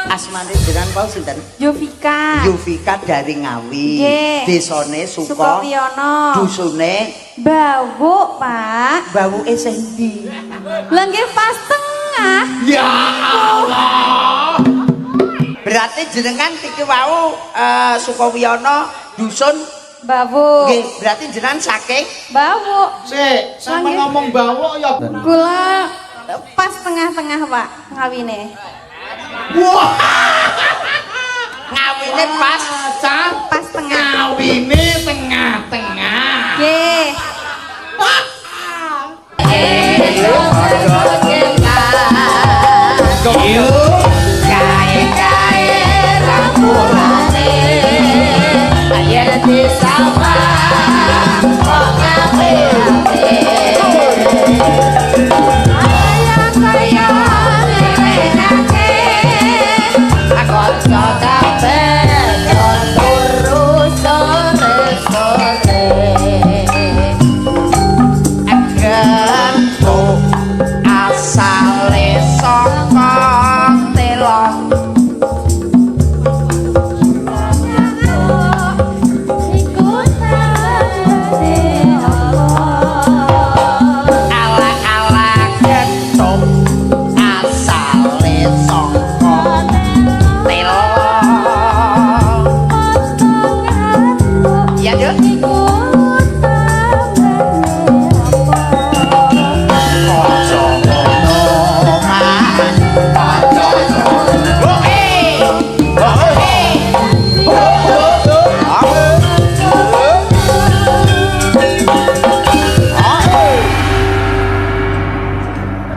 Asmane jenengan wau sinten? Yovika. Yovika dari Ngawi. Nggih. Desane Sukowiyono. Dusune Bawuk, Pak. bawuke sing ndi? Lah nggih pas tengah. Ya Allah. Berarti jenengan iki wau Sukowiyono dusun Bawuk. nggih, berarti jenengan saking Bawuk. Sik, sampe ngomong bawok ya. Kula pas tengah-tengah, Pak, ngawine. Wah, ngawine pas Pas tengah. ngawine tengah-tengah. Nggih. asale saka telong ala-ala ketok asale saka telong ya Dut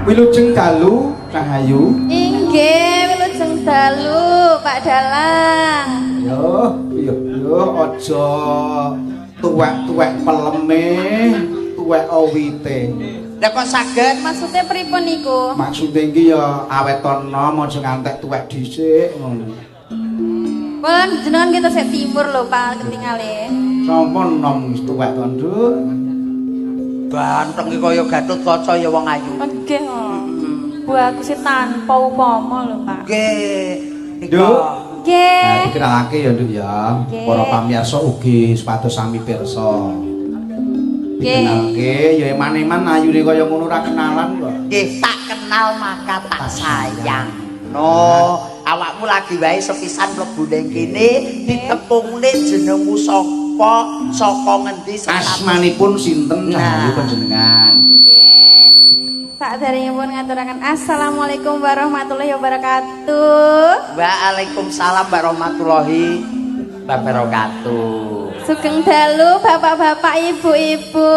Wilujeng dalu Rahayu. Inggih, wilujeng dalu, Pak Dalang. Yo aja tuwek-tuwek peleme, tuwek awite. Lah kok saged Maksudnya pripun niku? Maksude iki ya awet ana aja ngantek tuwek dhisik ngono. Kula jenengan kita sik timur lho, Pak, ketingale. Sampun nom wis tuwek to, Nduk. banteng iki kaya Gatotkaca ya wong ayu Nggih, Bu aku sih tanpa upama lho, Pak. nggih Nduk. Nggih. Nah, dikenalake ya Nduk ya. Nggih. Para pamirsa ugi supados sami pirsa. Dikenalke ya eman-eman ayune kaya ngono ora kenalan kok. nggih tak kenal maka tak sayang no awakmu lagi wae sepisan mlebu ning kene ditepungne jenengmu saka ngendi Asmanipun sinten Cahayu panjenengan? Nggih. Sakderengipun ngaturaken assalamualaikum warahmatullahi wabarakatuh. Waalaikumsalam warahmatullahi wabarakatuh. Sugeng dalu bapak-bapak, ibu-ibu.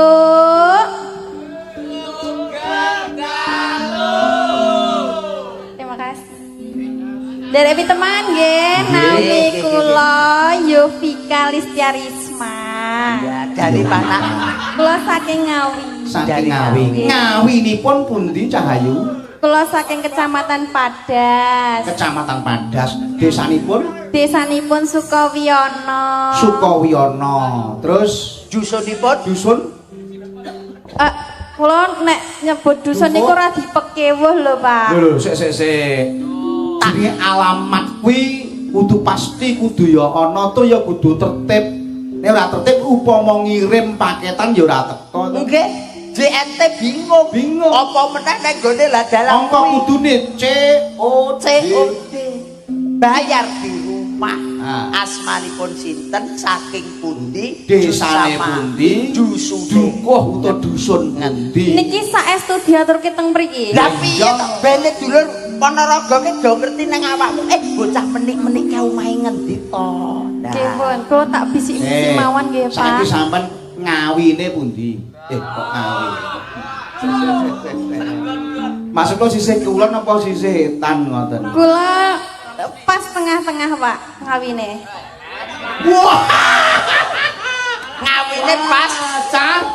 Terima kasih. Dari teman nggih, nami kula Yovika Listiarisma. Ya, dari mana? Kula saking Ngawi. Saking Ngawi. Ngawinipun pundi Cahayu? Kula saking Kecamatan Padas. Kecamatan Padas. Desanipun Desanipun Sukowiyono. Sukowiyono. Terus Dusunipun dusun Kula nek nyebut dusun niku ora dipekewuh lho, Pak. lho sik. Jenenge alamat kuwi kudu pasti kudu ya ana tur ya kudu tertib. Nek ora tertib upama ngirim paketan ya ora teko. nggih JNT bingung. Apa meneh nek gone lah dalang Angka kudune COD. bayar di rumah. Ah. Asmanipun sinten, saking pundi, Desane pundi, dusun dukuh utawa dusun ngendi. Niki saestu diaturke teng mriki. Lah piye to bene dulur Ponorogo ki do ngerti nang awakmu bocah menik-menik ki omahe ngendi to. Nggih, pun. Kula tak bisik-bisik mawon nggih, Saiki Pak. sampean ngawine pundi? Kok ngawi. Maksudku sisih kulon apa sisih etan ngoten? Kula pas tengah-tengah, Pak, ngawine. Wah, Ngawine pas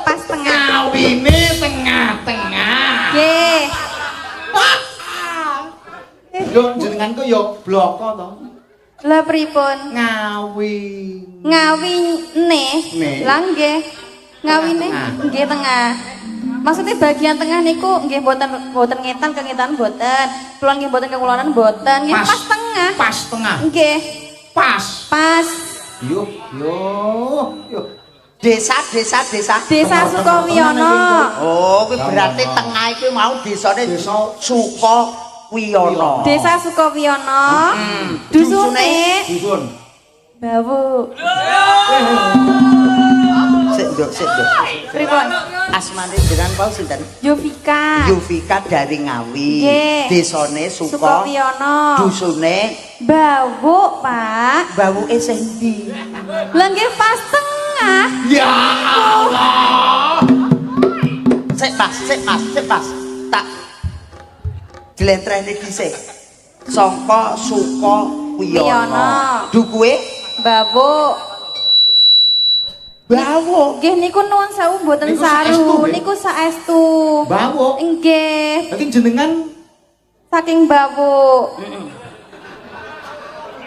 Pas tengah. ngawine tengah-tengah. Nggih. Lho jenengan ku ya bloko to. Lah pripun? Ngawi. Ngawine. Nih. Lah nggih. Ngawine nggih tengah. Maksudnya bagian tengah niku nggih boten ngetan ke ngetan boten. Kulon nggih boten ke kulonan boten. Nggih pas tengah. Pas tengah. Nggih. Pas. Pas. Yo. Desa. Desa Sukowiyono. Oh, kuwi berarti tengah iki mau desane Sukowiyono. Desa Sukowiyono. Dusune Dusun. Bawu. Sik, Nduk. Pripun? Asmane jenengan pau sinten? Yovika. Yuvika dari Ngawi. Nggih. Desane Sukowiyono. Dusune Bawu, Pak. bawuke sing ndi? Lah nggih pas tengah. Ya Allah. Sik pas. Tak jlentrehne dhisik. Sangka Sukowiyono. Wiyono. Dukuhe Bawu. Bawu. Nggih niku nuwun sewu mboten Niku saestu, saru. nggih? Niku saestu. Bawu. Nggih, Dadi jenengan saking Bawu.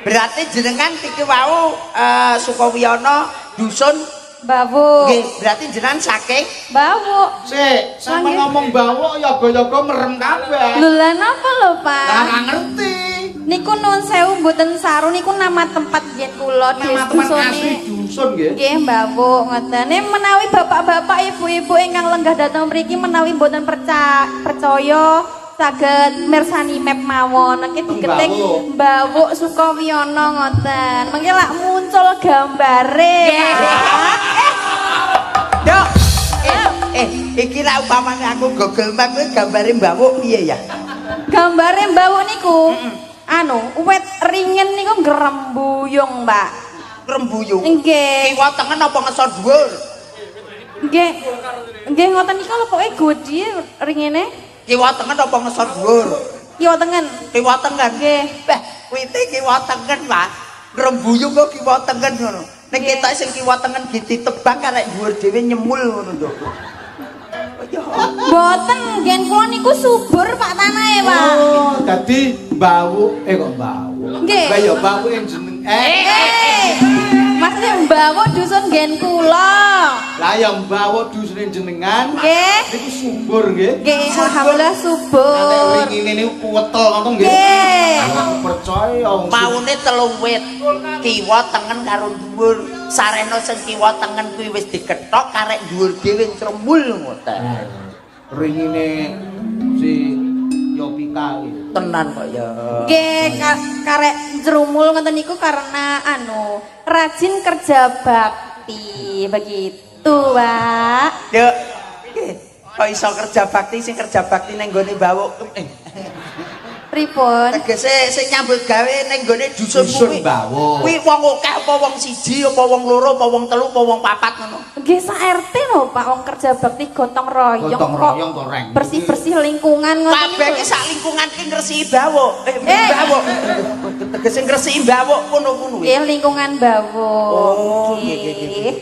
Berarti jenengan iki wau Sukowiyono dusun Bawu. nggih, berarti jenengan saking Bawu. sik sampe Nggih. ngomong bawu yoga-yoga merem kabeh. Lho lah napa lho, Pak? Lah ora ngerti. Niku nuwun sewu mboten saru niku nama tempat yen kula Teman-teman asli dusune. dusun nggih. Nggih, Bawu, ngoten. Menawi bapak-bapak, ibu-ibu ingkang lenggah dhateng mriki menawi mboten percaya saged mirsani map mawon. Niki diketik Bawu Sukowiyono ngoten. Mengki lak muncul gambare. Dok. Iki lak upamane aku Google Map kuwi gambare mbawuk piye ya? Gambare Bawu niku wit ringin niku ngrembuyung, Mbak. Rembuyung. Nggih. Kiwa tengen apa ngesor dhuwur? Nggih. Nggih ngoten niku lho pokoke godhi ringine. Kiwa tengen apa ngesor dhuwur? Kiwa tengen. Kiwa tengen. Nggih. Beh, wite kiwa tengen, Pak. Rembuyung kok kiwa tengen ngono. Nek Nggih. ketok sing kiwa tengen ditebang karek dhuwur dhewe nyemul ngono lho. Mboten, ngen kula niku subur Pak tanahe, Pak. Oh, dadi bawu kok bawu. Nggih. Lah ya bawu yang jeneng Maksudnya Bawu dusun ngen kula. Lah ya bawu dusune jenengan. Nggih. Niku subur nggih. Nggih, alhamdulillah Nek subur. ngene niku kuwetel ngono nggih. Nggih. Aku percaya. Maune telung wit. Kiwa tengen karo dhuwur. Sarena sing kiwa tengen kuwi wis diketok karek dhuwur dhewe crembul ngoten. Ringine si Yopika iki. Tenan kok ya. Nggih, karek jrumul ngoten niku karena rajin kerja bakti. Begitu, Pak. Dek. Kok iso kerja bakti sing kerja bakti ning gone mbawuk. Pripun? Tegese sing nyambut gawe ning gone dusun Dusun kuwi. Mbawuk. Kuwi wong akeh apa wong siji apa wong loro apa wong telu apa wong papat ngono. Nggih, sak RT lho, Pak, wong kerja bakti gotong royong Gotong kok. royong kok, Reng. Bersih-bersih lingkungan ngoten Kabeh niku. iki sak lingkungan ki ngresiki mbawuk. Mbawuk. Tegese ngresiki mbawuk ngono-ngono. Nggih, lingkungan Bawu. Oh, nggih.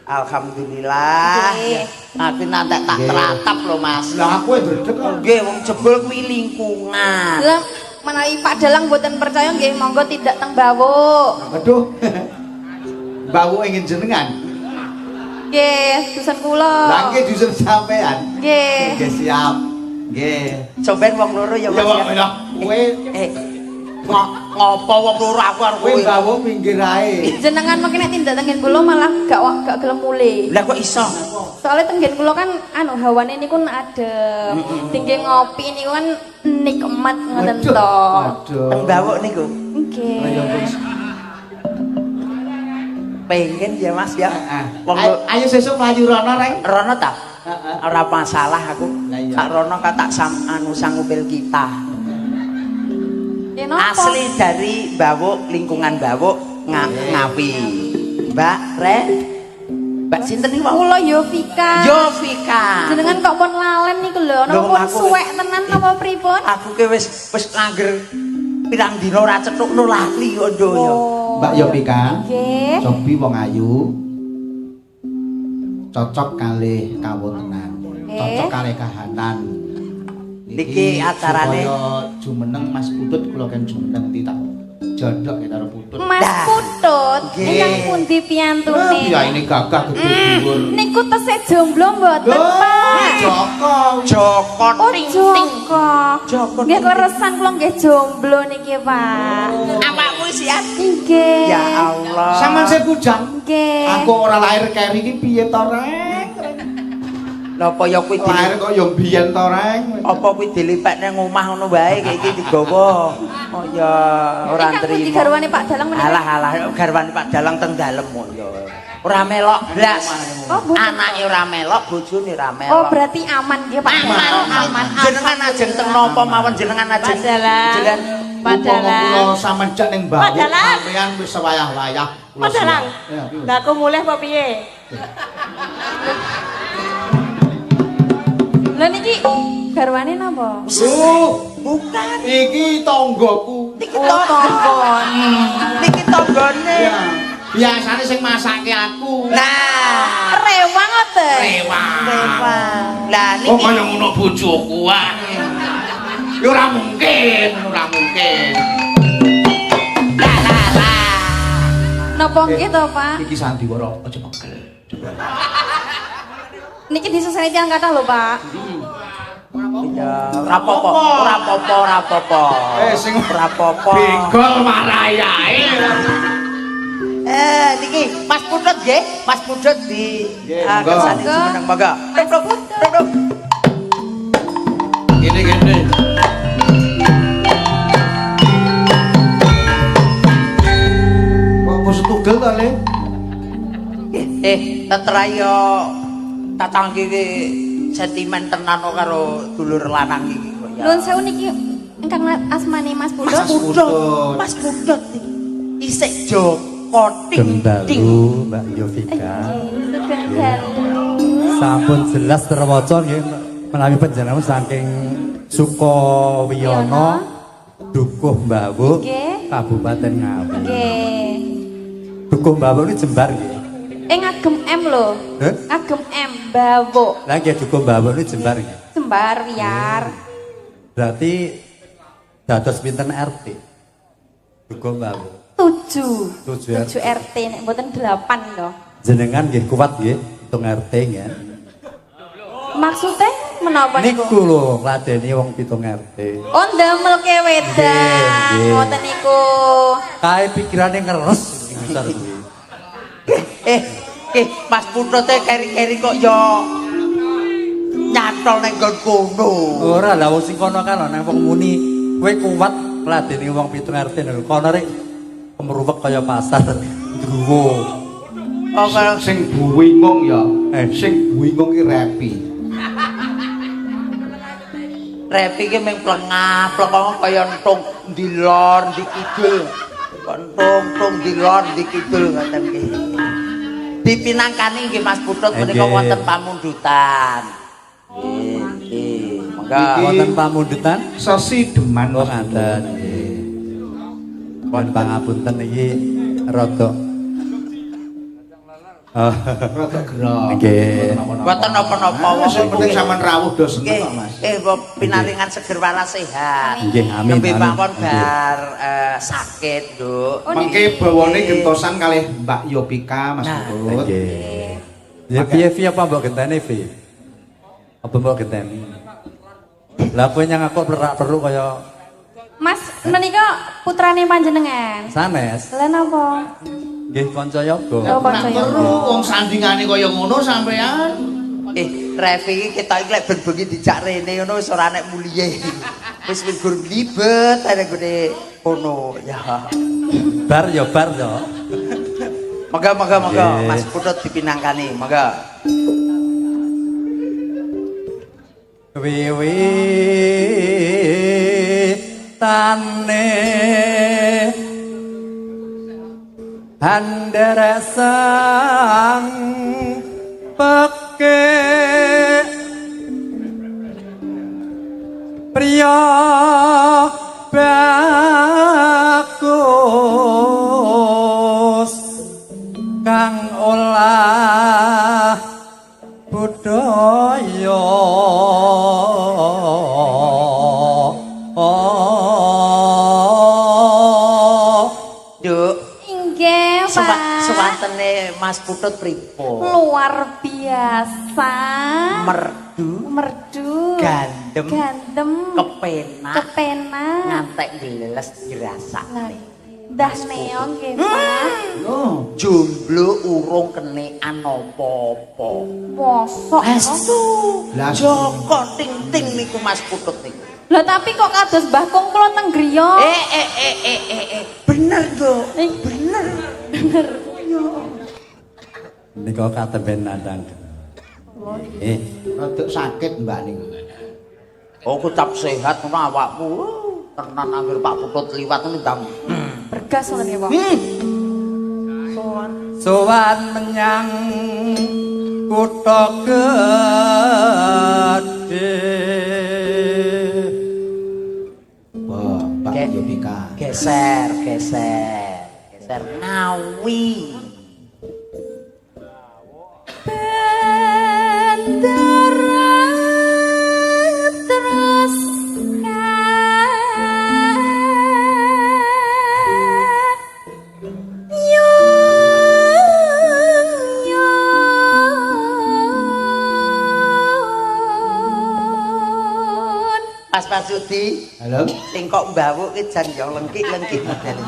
Alhamdulillah. Nggih. Aku nanti tak teratap lho, Mas. Lah aku ndredeg kok. Nggih, wong jebul kuwi lingkungan. Lah menawi Pak Dalang mboten percaya nggih monggo tidak teng Bawu. Aduh. Bawu ingin jenengan. Nggih, dusun kula. Lah nggih dusun sampean. Nggih. Nggih siap. Nggih. Coben wong loro ya, Ya Mas. kok lah kowe Ngopo wong loro aku karo kowe kowe. bawu pinggir ae. Jenengan mungkin nek tindak tengen kula malah gak gelem mulih. Lah kok iso? Soalnya tenggen kula kan hawane niku adem. Tinggi ngopi niku kan nikmat ngoten to. Aduh. Teng bawuk niku. Nggih. Ayo wis. Pengen ya, Mas ya. Wong Ayo sesuk mlayu rono, Reng. rono ta? Heeh. Ora masalah aku. Lah iya. Sak rono katak sangupil kita. Nggih napa? Asli dari Bawuk, lingkungan Bawuk Ngawi. Mbak Mbak sinten iki, Pak? Kula Yovika. Yovika. Jenengan kok pun lalen niku lho, napa Lho, pun aku- suwek tenan napa pripun? Aku ki wis langger pirang dina ora cetukno lali kok doyo. Mbak Yopika. Nggih. Cobi wong ayu. Cocok kalih kawontenan. Cocok kalih kahanan. Niki acarane- supaya jumeneng Mas Putut kula kan jumeneng ti tak jodhok karo Putut. Mas Dah. Putut, Nggih. ingkang pundi piyantune? Ya ini gagah gede dhuwur. Niku tesih jomblo mboten, Pak? Joko. Joko Oh, ting ting. Joko. Joko Nggih ting ting. leresan kula nggih jomblo niki, Pak. Awakmu Nggih. Ya Allah. Sampeyan sing bujang. Nggih. Aku ora lahir keri iki piye to, Reng? Lha apa ya kuwi Lahir kok ya biyen to, Reng. apa kuwi dilipek nang omah ngono wae kayak iki digawa. Oh ya ora Iki nrimo. garwane Pak Dalang menika. Alah garwane Pak Dalang teng dalem kok ya. Ora melok blas. Oh, mboten. Anake ora melok, bojone ora melok. Oh, berarti aman nggih Pak. aman. Jenengan ajeng teng napa mawon jenengan ajeng. Pak Dalang. Jenengan Padalang. Kula sampeyan ning mbah. Padalang. Sampeyan wis wayah-wayah. Padalang. Ya, piye? Lah aku mulih apa piye? Lha niki garwane napa? bukan. Iki tanggoku. Niki Oh, tonggon. Niki tanggane. Ya. Biasane sing masake aku. Nah, Rewang ngoten. Rewang. Lah Oh niki kaya ngono bojoku ah. Ya ora mungkin, ora mungkin. Napa nggih to, Pak? Iki sandiwara aja pegel. Niki disuseni tiyang kathah lho, Pak. ya ora apa-apa. Sing ora apa-apa. Benggol marayae. Niki Mas Putut nggih, Mas Putut di Nggih, monggo. kersane jumeneng monggo. Duduk. Gini. Kok setugel ta, Le? Tetrayo tatang iki sentimen tenan karo dulur lanang iki kok ya. Nuwun sewu niki ingkang asmane Mas Putut. Mas Putut isik Joko ting ting. Mbak Yovika. Sugeng dalu. Sampun jelas terwaca nggih menawi panjenengan saking Sukawiyono Dukuh Mbawuk Nggih. Kabupaten Ngawi. Nggih. Dukuh Mbawuk ini jembar nggih. Ngagem M lho. Heh? Ngagem M Bawuk. Lah nggih Dukuh Mbawuk ini jembar nggih. Sembar Wiar. Berarti dados pinten RT? Dukuh Mbawuk. 7. 7 7 RT nek mboten 8 lho. Jenengan nggih kuat nggih hitung RT nggih. Maksudnya menapa niku? Niku lho ngladeni wong 7 RT. Oh, ndamelke wedang. Nggih. Ngoten niku. Kae pikirane ngeres ngisor kuwi. Mas Putut keri-keri kok ya nyantol ning nggon kono. Ora lah wong sing kono kan ana wong muni kowe kuat ngladeni wong 7 RT lho. Kono rek kemruwek kaya pasar druwo. Oh kalau Sing buwingung ya. Sing buwingung ki Repi. Repi ki mung plengah-plengah kaya entung ndi lor ndi kidul. Kok entung ndi lor ndi kidul ngoten ki. Dipinangkani nggih Mas Putut menika Nggih. wonten pamundutan. Nggih. Monggo. Wonten pamundutan Sesi Deman. oh ngaten nggih. Pun pangapunten iki rada Rada gerah. nggih. Mboten napa-napa Sing penting sampean rawuh do seneng Nggih, kok, Mas. pinaringan seger waras sehat. Nggih, amin, Nembe amin. mawon Nggih. bar sakit, Nduk. Oh, Mengke bawane gentosan kalih Mbak Yovika, Mas Nah, Putut. Nggih. Ya piye Vi apa mbok genteni Vi? Apa mbok genteni? Lah kowe nyang aku perak perlu kaya Mas, menika putrane panjenengan. sanes. Lah napa? Nggih kanca yoga. Oh, Nak kanca perlu yoga. wong sandingane kaya ngono sampean. Revi iki kita iki lek ben-bengi dijak rene ngono wis ora nek muliye. Wis gur libet arek gede kono ya. Bar ya bar ya. Monggo Nggih. Mas Putut dipinangkani, monggo. Wiwitane handara sang peke priya bagus kang olah budaya Nduk, Inggih, Pak. suwantene Mas Putut pripun? Luar biasa. Merdu, Merdu. Gandem. Gandem. kepenak, Kepenak. ngantek gleles dirasakne. Lah, Dah neong nggih, Pak. Loh, Jomblo urung kenekan apa-apa. Mosok. Estu. Lah, Joko ting-ting niku Mas Putut niku. Lah tapi kok kados Mbah Kong kula teng griya. Bener tuh. Bener. Nika katemben nandang. rada sakit Mbak niku. Oh, kucap sehat ngono awakmu. Tenan anggere Pak Putut liwat ndang. Bergas ngono ya, Pak. Sowan menyang kutha gedhe. Wah, Mbak Kayak- Yovika. Geser Ngawi. Bendera terus Mas Pasudi, Halo. sing kok mbawuk ki jan yo lengkik-lengkik modele.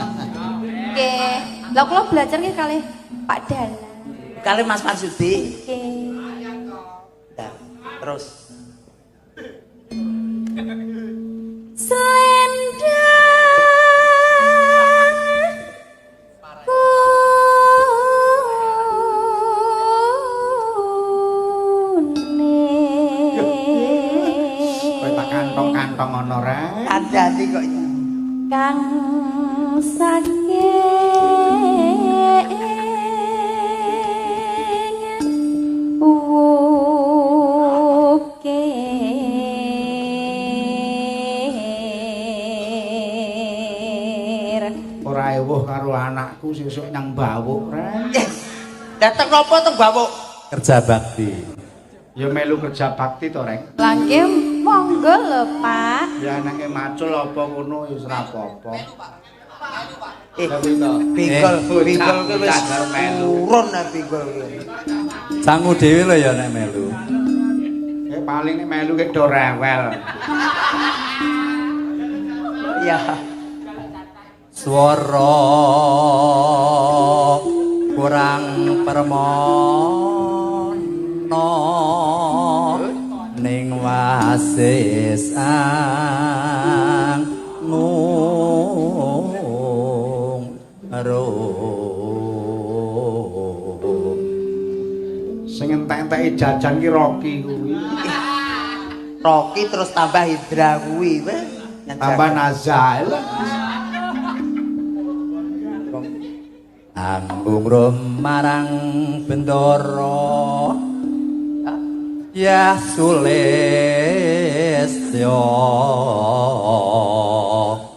Nggih. Lah kula belajar nggih kalih Pak Dalang. Kali Mas Pasudi, Nggih. nah, terus Selendang kuning Kowe tak kantong-kantong ngono ra. kandhani kok kang saking wukir. Ora ewuh karo anakku sesuk nang bawuk ra. dateng apa teng bawuk? Kerja bakti. Ya melu kerja bakti to, Reng. Langke monggo lho, Pak. Ya anake macul apa ngono ya ora apa-apa. Bingkol ki wis melu. turun nek bingkol ki. Sangu dhewe lho ya nek melu. Paling nek melu ki do rewel. Ya, Swara kurang permono ning wasis angung Sing entek-enteki jajan ki Rocky kuwi. Rocky terus tambah Hidra kuwi weh. Tambah Nazal. Ambung rum marang bendoro ya sulistyo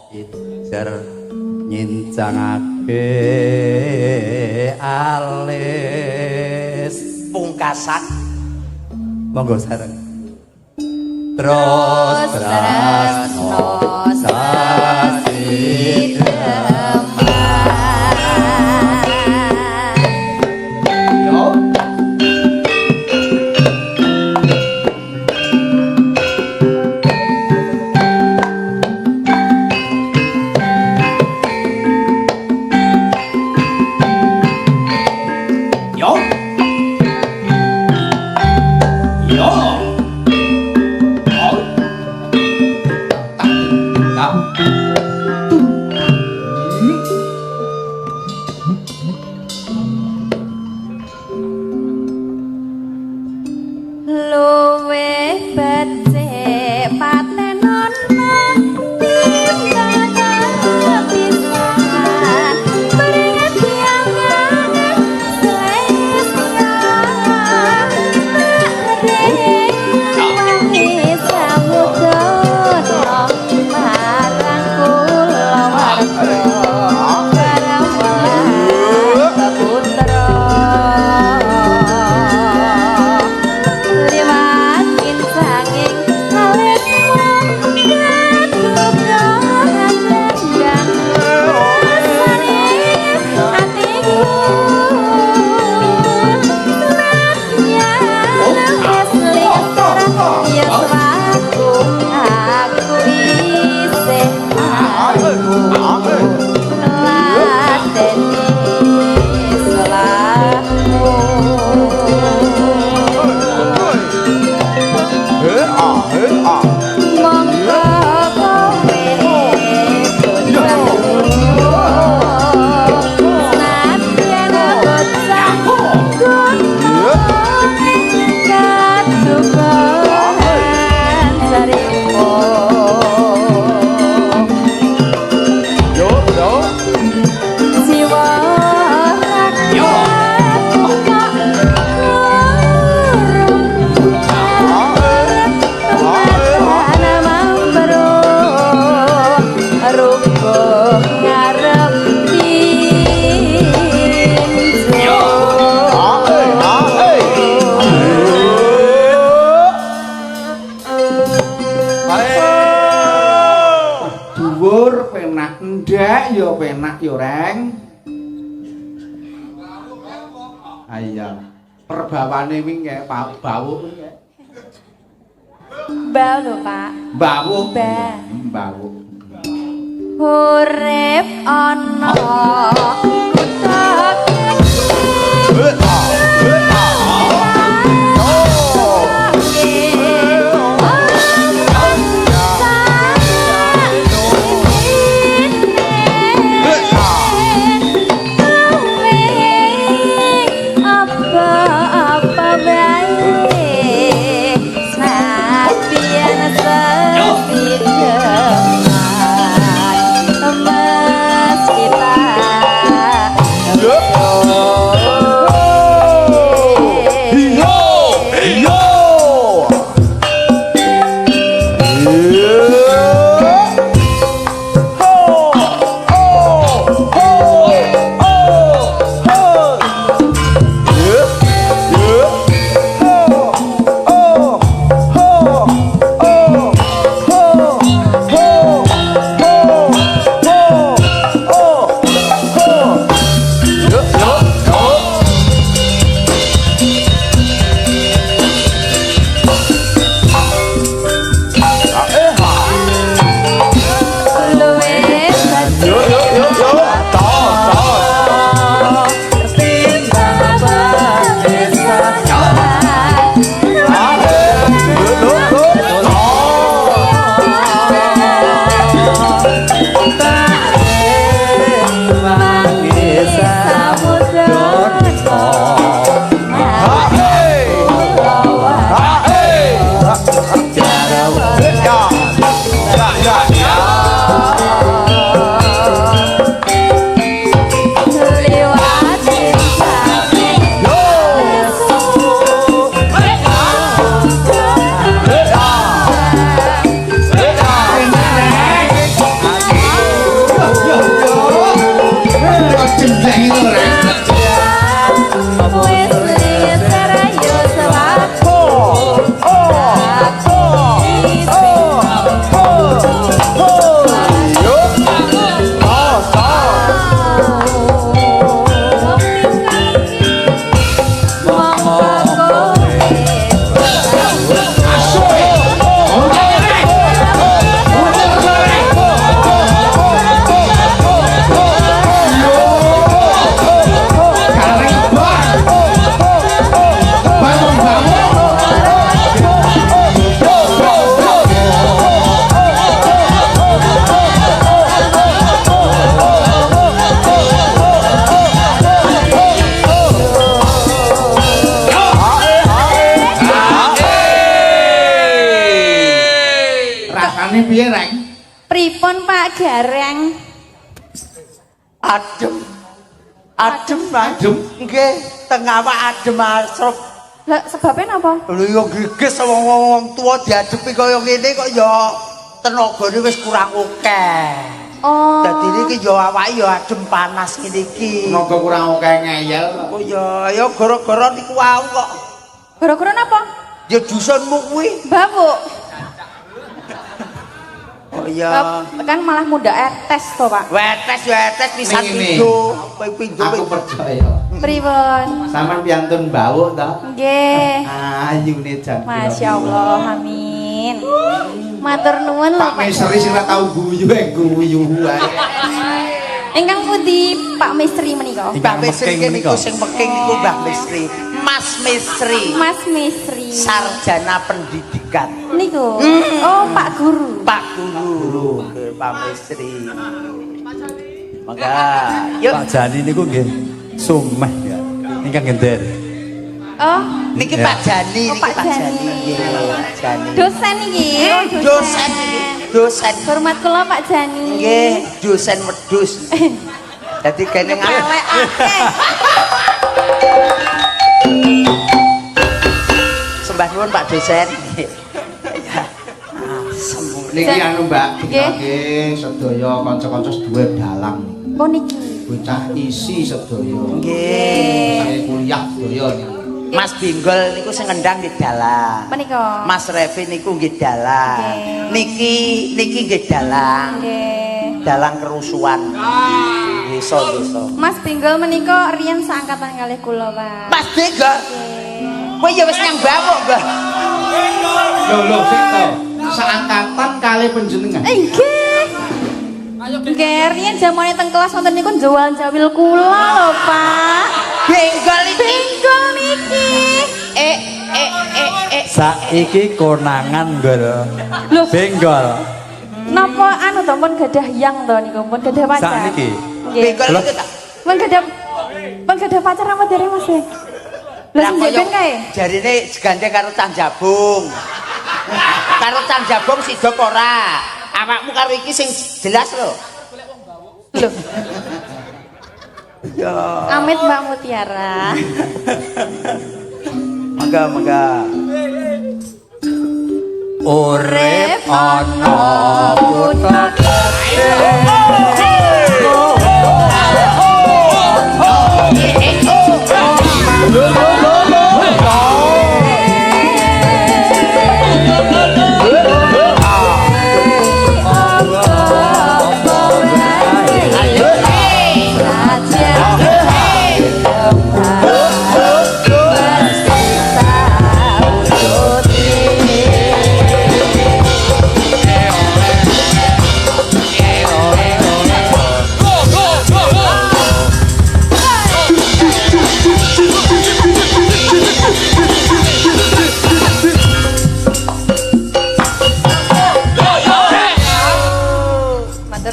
ijar nyincangake alis Pungkasan monggo sareng terus Tresno sasi Yo. Yo. Yo. Oh. Tak Reng. Iya. Perbawane wingi bawuh wingi. Mbah lho, Pak. Bawuh. Mbah. Bawuh. Urip ana piye, Reng? Pripun Pak Gareng? Adem. Adem, adem. Nggih, tengah awak adem asrep. Lah sebabnya napa? Lho ya geges wong-wong tua diadepi kaya ngene kok ya tenagane wis kurang akeh. Oh. Dadi iki ya awake ya adem panas ngene iki. Tenaga kurang akeh ngeyel. Oh ya gara-gara niku wau kok. Gara-gara napa? Ya dusunmu kuwi. Bawuk. Oh iya. Kan malah muda etes to, Pak. Wetes ya etes pisan Ning ngene. pindho. Pindho. Aku percaya. Pripun? Sampeyan piantun bawuk to? Nggih. Ayune jan. Masya Allah, amin. Matur nuwun lho Pak Mesri sing ora tau guyu wae. Ingkang pundi Pak Mistri menika? Mbah Misri niku sing peking niku Mbah Misri. Mas Misri. Mas Mistri. Sarjana pendidikan. Niku. Oh, Pak Guru. Pak Guru. Pak Misri. Maka, yuk. Pak Jani niku nggih sumeh ya. Ingkang gender. Oh, Niki Ya. Pak Jani, Oh, niki Pak Pak Jani. Jani. Nggih, Pak Jani. dosen iki. Oh, Dosen iki, dosen. Hormat kula Pak Jani. Nggih, dosen wedhus. Dadi kene Pelekake. Sembah nuwun Pak dosen. Ya. Sembung. Niki anu Mbak, Nggih. nggih sedaya kanca-kanca duwe dalang. Oh niki. Bocah isi sedaya. Nggih. Saya kuliah sedaya niki. Mas Binggol niku sing ngendang nggih dalang. Menika. Mas Revi niku nggih dalang. Nggih. Niki nggih dalang. Nggih. Dalang kerusuhan. Nggih. desa. Mas Benggol menika riyen seangkatan kalih kula, Pak. Mas Benggol. Kowe ya wis nyang bawuk, Mbah. Lho sik to. Seangkatan kali panjenengan. Nggih. Nggih, riyen jamane teng kelas wonten niku jual jawil kula lho, Pak. Benggol iki. Benggol niki. Saiki konangan Gol. Lho, Benggol. napa anu to pun gadah yang to niku, pun gadah pacar. Sakniki. Nggih. Benggol Loh. iki ta. Pun gadah pacar apa dari Mas? Lah sing kae. Jarine segandeng karo Cang Jabung. Karo Cang Jabung sidok ora. Awakmu karo iki sing jelas lho. Lho, Ya, amit Mbak Mutiara. mangga. Urip ana kutha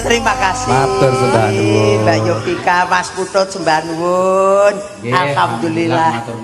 Terima kasih. Matur sembah nuwun. Mbak Yovika, Mas Putut sembah nuwun. Nggih, Alhamdulillah. matur